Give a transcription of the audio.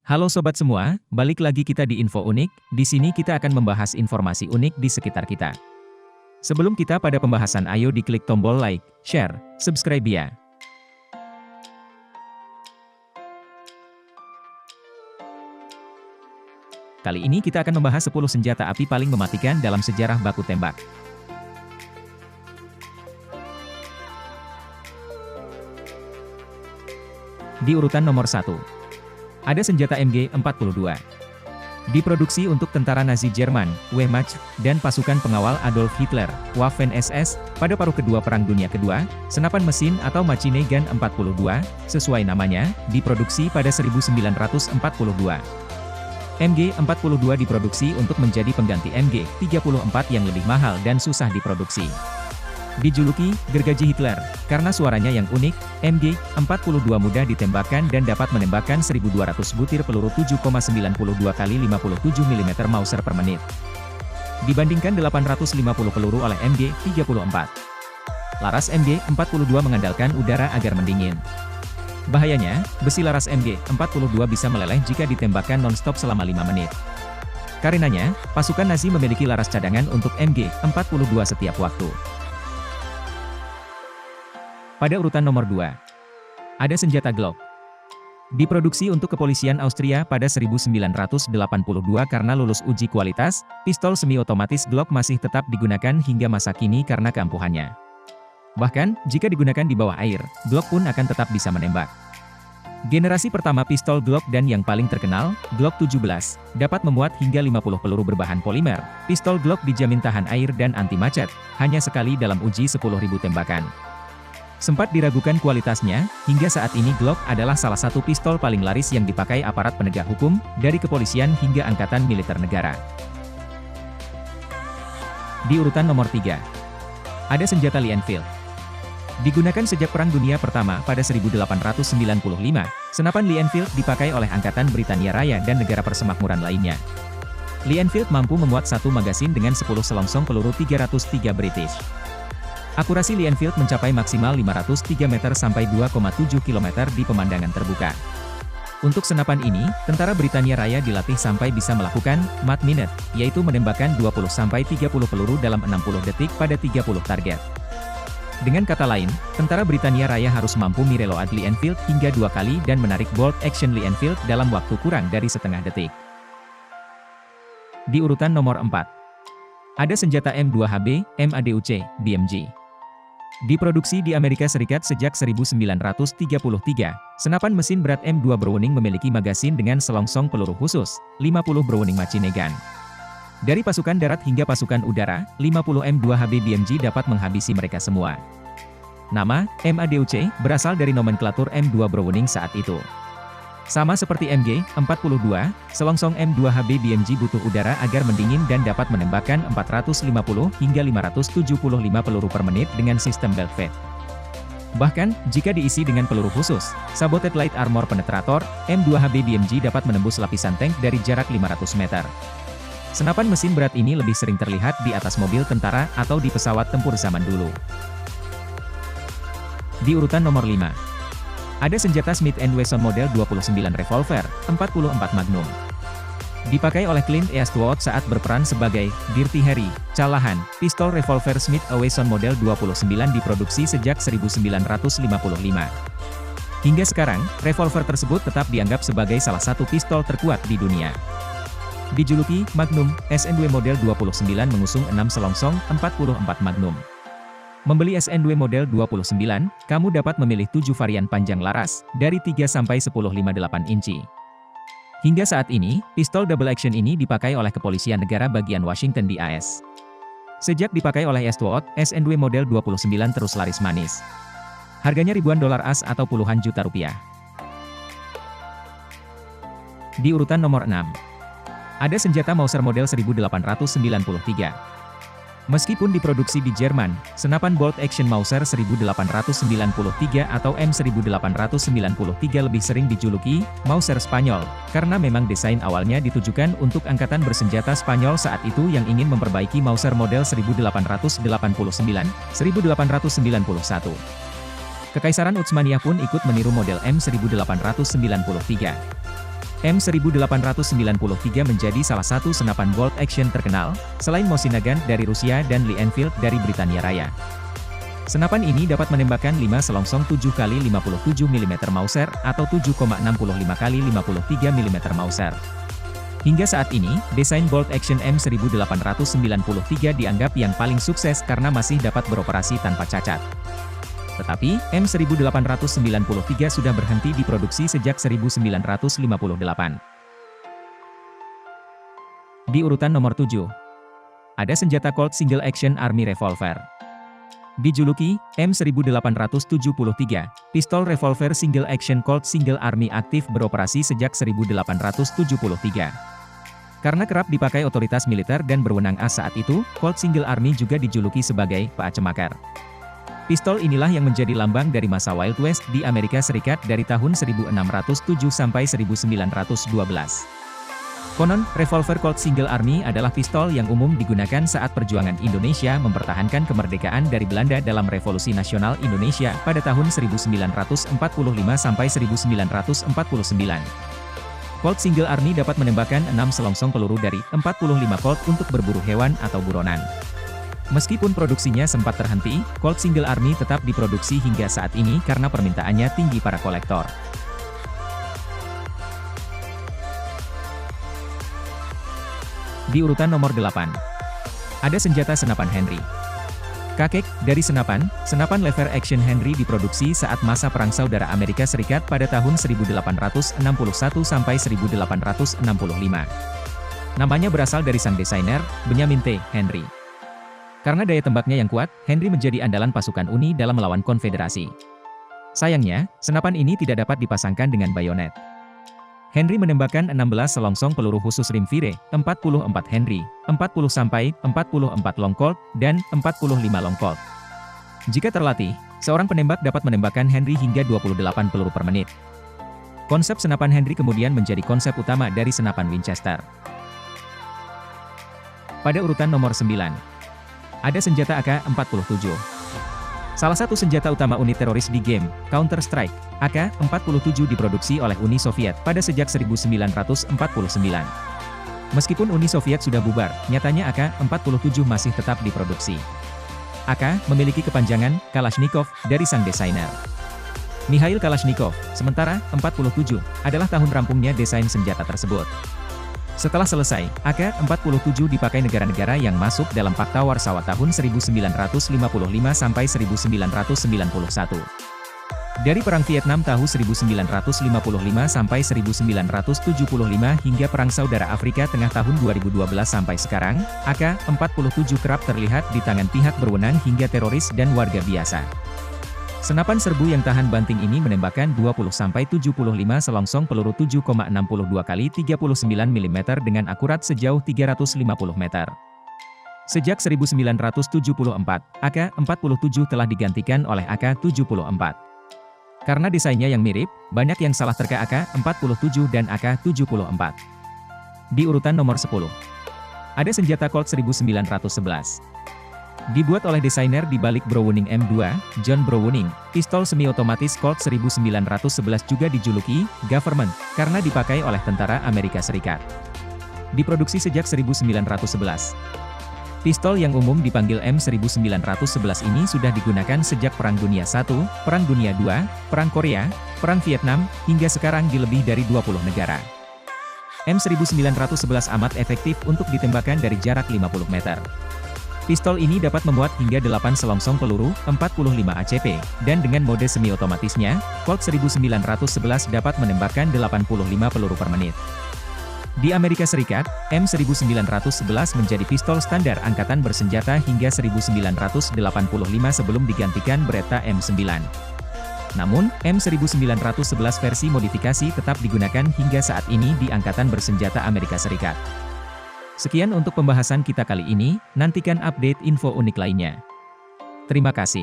Halo sobat semua, balik lagi kita di Info Unik. Di sini kita akan membahas informasi unik di sekitar kita. Sebelum kita pada pembahasan, ayo diklik tombol like, share, subscribe ya. Kali ini kita akan membahas 10 senjata api paling mematikan dalam sejarah baku tembak. Di urutan nomor 1. Ada senjata MG42. Diproduksi untuk tentara Nazi Jerman, Wehrmacht, dan pasukan pengawal Adolf Hitler, Waffen-SS, pada paruh kedua Perang Dunia Kedua. Senapan mesin atau Machine Gun 42, sesuai namanya, diproduksi pada 1942. MG42 diproduksi untuk menjadi pengganti MG34 yang lebih mahal dan susah diproduksi. Dijuluki gergaji Hitler karena suaranya yang unik, MG42 mudah ditembakkan dan dapat menembakkan 1.200 butir peluru 7,92 kali 57 mm Mauser per menit. Dibandingkan 850 peluru oleh MG34. Laras MG42 mengandalkan udara agar mendingin. Bahayanya, besi laras MG42 bisa meleleh jika ditembakkan non-stop selama 5 menit. Karenanya, pasukan Nazi memiliki laras cadangan untuk MG42 setiap waktu. Pada urutan nomor 2, ada senjata Glock. Diproduksi untuk kepolisian Austria pada 1982 karena lulus uji kualitas, pistol semi-otomatis Glock masih tetap digunakan hingga masa kini karena keampuhannya. Bahkan, jika digunakan di bawah air, Glock pun akan tetap bisa menembak. Generasi pertama pistol Glock dan yang paling terkenal, Glock 17, dapat memuat hingga 50 peluru berbahan polimer. Pistol Glock dijamin tahan air dan anti macet, hanya sekali dalam uji 10.000 tembakan. Sempat diragukan kualitasnya, hingga saat ini Glock adalah salah satu pistol paling laris yang dipakai aparat penegak hukum, dari kepolisian hingga angkatan militer negara. Di urutan nomor 3, ada senjata Lee Enfield. Digunakan sejak Perang Dunia Pertama pada 1895, senapan Lee Enfield dipakai oleh Angkatan Britania Raya dan negara persemakmuran lainnya. Lee Enfield mampu memuat satu magasin dengan 10 selongsong peluru 303 British. Akurasi Lee Enfield mencapai maksimal 503 meter sampai 2,7 km di pemandangan terbuka. Untuk senapan ini, tentara Britania Raya dilatih sampai bisa melakukan mat minute, yaitu menembakkan 20-30 peluru dalam 60 detik pada 30 target. Dengan kata lain, tentara Britania Raya harus mampu mereload Lee Enfield hingga 2 kali dan menarik bolt action Lee Enfield dalam waktu kurang dari setengah detik. Di urutan nomor 4, ada senjata M2HB, MADUC, BMG. Diproduksi di Amerika Serikat sejak 1933, senapan mesin berat M2 Browning memiliki magasin dengan selongsong peluru khusus, 50 Browning Machine Gun. Dari pasukan darat hingga pasukan udara, 50 M2HB BMG dapat menghabisi mereka semua. Nama, MADUC, berasal dari nomenklatur M2 Browning saat itu. Sama seperti MG42, selongsong M2HB BMG butuh udara agar mendingin dan dapat menembakkan 450 hingga 575 peluru per menit dengan sistem belt fed. Bahkan, jika diisi dengan peluru khusus, Saboted Light Armor Penetrator, M2HB BMG dapat menembus lapisan tank dari jarak 500 meter. Senapan mesin berat ini lebih sering terlihat di atas mobil tentara atau di pesawat tempur zaman dulu. Di urutan nomor 5. Ada senjata Smith & Wesson model 29 revolver, 44 Magnum. Dipakai oleh Clint Eastwood saat berperan sebagai Dirty Harry. Calahan, pistol revolver Smith & Wesson model 29 diproduksi sejak 1955. Hingga sekarang, revolver tersebut tetap dianggap sebagai salah satu pistol terkuat di dunia. Dijuluki Magnum, SN2 model 29 mengusung 6 selongsong, 44 Magnum. Membeli SN2 model 29, kamu dapat memilih 7 varian panjang laras, dari 3 sampai 10,58 inci. Hingga saat ini, pistol double action ini dipakai oleh kepolisian negara bagian Washington di AS. Sejak dipakai oleh Eastwood, SN2 model 29 terus laris manis. Harganya ribuan dolar AS atau puluhan juta rupiah. Di urutan nomor 6, ada senjata Mauser model 1893. Meskipun diproduksi di Jerman, senapan bolt action Mauser 1893 atau M1893 lebih sering dijuluki Mauser Spanyol, karena memang desain awalnya ditujukan untuk angkatan bersenjata Spanyol saat itu yang ingin memperbaiki Mauser model 1889-1891. Kekaisaran Utsmaniyah pun ikut meniru model M1893. M1893 menjadi salah satu senapan bolt action terkenal, selain Mosin Nagant dari Rusia dan Lee Enfield dari Britania Raya. Senapan ini dapat menembakkan 5 selongsong 7 kali 57 mm Mauser atau 7,65 kali 53 mm Mauser. Hingga saat ini, desain bolt action M1893 dianggap yang paling sukses karena masih dapat beroperasi tanpa cacat. Tetapi, M1893 sudah berhenti diproduksi sejak 1958. Di urutan nomor 7, ada senjata Colt Single Action Army Revolver. Dijuluki M1873, pistol revolver single action Colt Single Army aktif beroperasi sejak 1873. Karena kerap dipakai otoritas militer dan berwenang as saat itu, Colt Single Army juga dijuluki sebagai Pak Cemaker. Pistol inilah yang menjadi lambang dari masa Wild West di Amerika Serikat dari tahun 1607 sampai 1912. Konon, revolver Colt Single Army adalah pistol yang umum digunakan saat perjuangan Indonesia mempertahankan kemerdekaan dari Belanda dalam Revolusi Nasional Indonesia pada tahun 1945 sampai 1949. Colt Single Army dapat menembakkan 6 selongsong peluru dari 45 Colt untuk berburu hewan atau buronan. Meskipun produksinya sempat terhenti, Colt Single Army tetap diproduksi hingga saat ini karena permintaannya tinggi para kolektor. Di urutan nomor 8, ada senjata senapan Henry. Kakek dari senapan lever action Henry diproduksi saat masa Perang Saudara Amerika Serikat pada tahun 1861 sampai 1865. Namanya berasal dari sang desainer, Benjamin T. Henry. Karena daya tembaknya yang kuat, Henry menjadi andalan pasukan Uni dalam melawan Konfederasi. Sayangnya, senapan ini tidak dapat dipasangkan dengan bayonet. Henry menembakkan 16 selongsong peluru khusus rimfire, 44 Henry, 40-44 long Colt, dan 45 long Colt. Jika terlatih, seorang penembak dapat menembakkan Henry hingga 28 peluru per menit. Konsep senapan Henry kemudian menjadi konsep utama dari senapan Winchester. Pada urutan nomor 9, ada senjata AK-47. Salah satu senjata utama unit teroris di game Counter-Strike, AK-47 diproduksi oleh Uni Soviet pada sejak 1949. Meskipun Uni Soviet sudah bubar, nyatanya AK-47 masih tetap diproduksi. AK memiliki kepanjangan Kalashnikov dari sang desainer Mikhail Kalashnikov, sementara 47 adalah tahun rampungnya desain senjata tersebut. Setelah selesai, AK-47 dipakai negara-negara yang masuk dalam Fakta Warsawa tahun 1955 sampai 1991. Dari Perang Vietnam tahun 1955 sampai 1975 hingga Perang Saudara Afrika Tengah tahun 2012 sampai sekarang, AK-47 kerap terlihat di tangan pihak berwenang hingga teroris dan warga biasa. Senapan serbu yang tahan banting ini menembakkan 20-75 selongsong peluru 7,62 kali 39 mm dengan akurat sejauh 350 meter. Sejak 1974, AK-47 telah digantikan oleh AK-74. Karena desainnya yang mirip, banyak yang salah terka AK-47 dan AK-74. Di urutan nomor 10, ada senjata Colt 1911. Dibuat oleh desainer di balik Browning M2, John Browning, pistol semi-otomatis Colt 1911 juga dijuluki Government, karena dipakai oleh tentara Amerika Serikat. Diproduksi sejak 1911. Pistol yang umum dipanggil M1911 ini sudah digunakan sejak Perang Dunia I, Perang Dunia II, Perang Korea, Perang Vietnam, hingga sekarang di lebih dari 20 negara. M1911 amat efektif untuk ditembakkan dari jarak 50 meter. Pistol ini dapat memuat hingga 8 selongsong peluru, 45 ACP, dan dengan mode semi-otomatisnya, Colt 1911 dapat menembakkan 85 peluru per menit. Di Amerika Serikat, M1911 menjadi pistol standar angkatan bersenjata hingga 1985 sebelum digantikan Beretta M9. Namun, M1911 versi modifikasi tetap digunakan hingga saat ini di Angkatan Bersenjata Amerika Serikat. Sekian untuk pembahasan kita kali ini, nantikan update info unik lainnya. Terima kasih.